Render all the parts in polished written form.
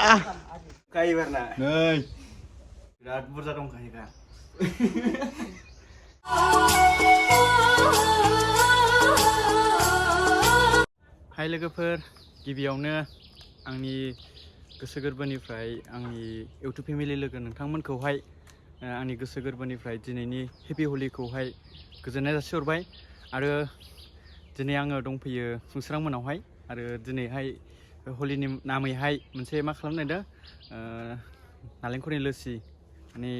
Kayu warna. Nih. Berat bursa dong kayu kan. Hai लोगोफोर गिबियावनो आंनि गोसो गोरबोनिफ्राय आंनि YouTube फेमिलि लोगो नोंथांमोनखौहाय आंनि गोसो गोरबोनिफ्राय दिनैनि हेपि हलिखौहाय गोजोननाय जासिहरबाय आरो दिनै आङो दंफैयो फुंसोरां मोनावहाय आरो दिनैहाय हलिनि नामैहाय मोनसे मा खालामनो नागिरदों नालेंखरनि लोसि माने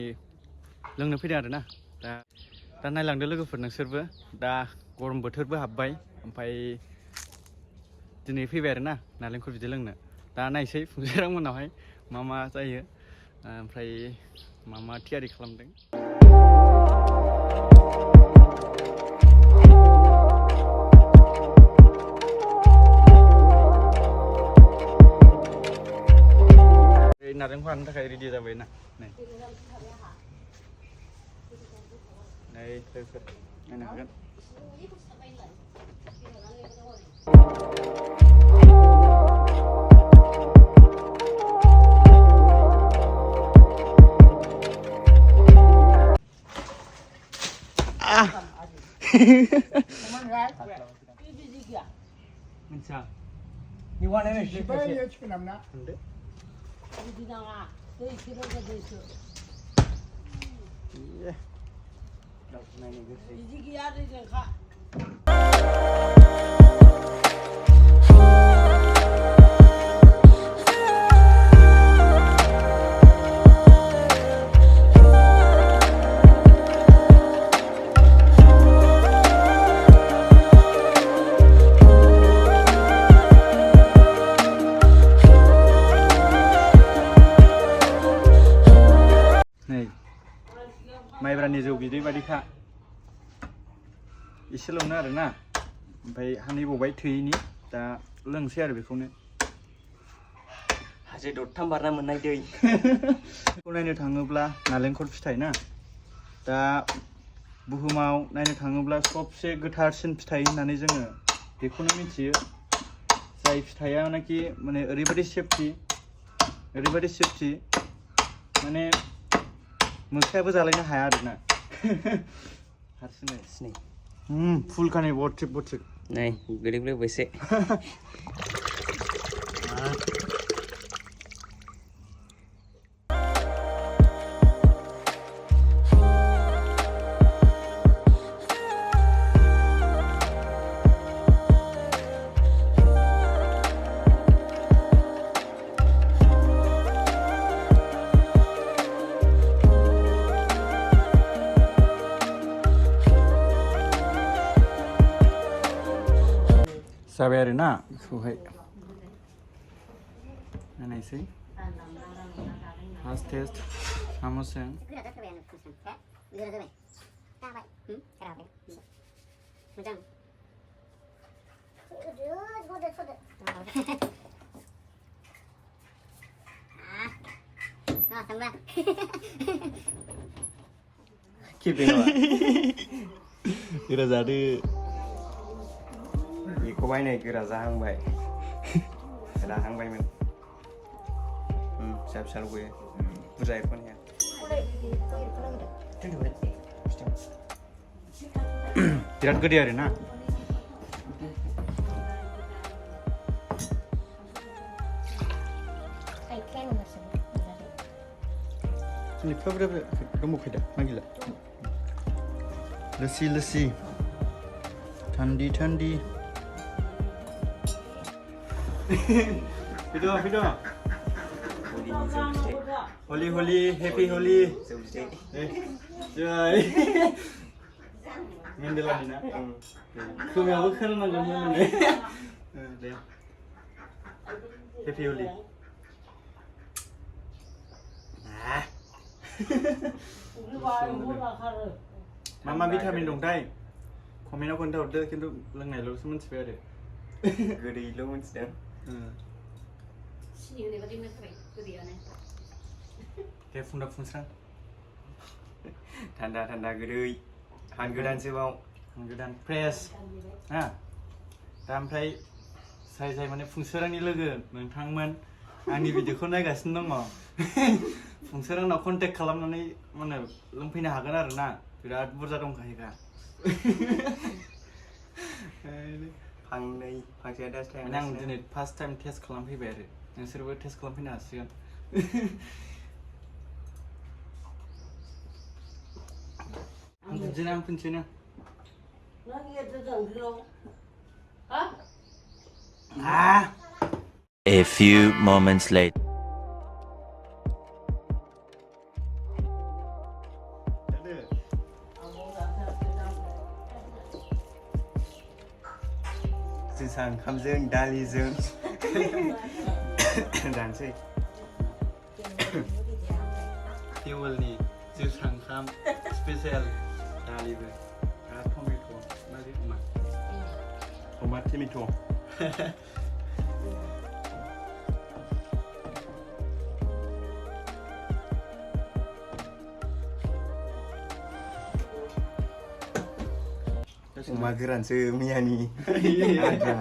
लोंनो फैदों आरोना दा नायलांदो लोगोफोर नोंसोरबो दा गरम बोथोरबो हाबबाय ओमफ्राय दिनै फैबाय आरोना नालेंखर बिदै लोंनो दा नायसै फुंसोरां मोनावहाय मा जायो ओमफ्राय मा थियारि खालामदों नारेंखल हानो थाखाय रेडि जाबाय ना नै लोगोफोर नायनो हागोन Minsa. Ni wana ni siapa yang cuci namna? Ande. Di dalam. Doi kilo ke doi kilo. Iya. Dah main ni guys. Biji kia ada yang kah? माइब्रानि जौ बिदै बादिखा एसेल'नो आरोना ओमफ्राय हानैबावबाय थैयैनि दा लोंसै आरो बेखौनो हाजो दरथाम बारना मोननाय दै बेखौ नायनो थाङोब्ला नालेंखर फिथाइ ना दा बुहुमाव नायनो थाङोब्ला सबसे गोथारसिन फिथाइ होननानै जोङो बेखौनो मिथियो जाय फिथाइया नाखि माने ओरैबायदि सेफटि माने मोख्रायाबो जालायनो हाया आरोना हारसिङै फुल खानाय बथिक नै गोदै बैसे जाबाय आरोना बेखौहाय नायसै फार्स्ट टेस्ट साम'सजों गोरा जादो बेखौ बायनाय गोरा जाहांबाय राहांबायमोन फिसा लुबैयो बुरजा एरख'नाया बिराद गोदै आरोना दंबोखायो मा गैला लस्सि ठंडी Video. Holi, happy Holi. Joy. Mendela dina. Kami aku kan nanggung mana? Happy Holi. Mama vitamin dong tay. Komen aku ntar udah kita lengai lo semen sepeda. Gede lo mesti. Sini ni bagi macam gede ana. Kayak fungsak. Tanda gede. Han gedan sebau. Han gedan press. दा ओमफ्राय जाय माने फुंसोरांनि लोगो नोंथांमोन आंनि भिडिअखौ नायगासिनो दङ फंसोर आंनाव कन्टेक्ट खालामनानै माने लोंफैनो हागोन आरो ना बिराद बुरजा दंखायोखा फांनै फांसेया दासो माने आं दिनै फार्स्ट टाइम टेस्ट खालामफैबाय आरो नोंसोरबो टेस्ट खालामफैनो हासिगोन आं फुनसैना आं फुनसैना A few moments later. जोसा ओंखामजों दालिजों जानोसै टेबोलनि जोसा ओंखाम स्पेसियेल दालिबो आरो टमेट' मारै अमा अमा टमेट' अमा गोरानसो मैयानि आद्रा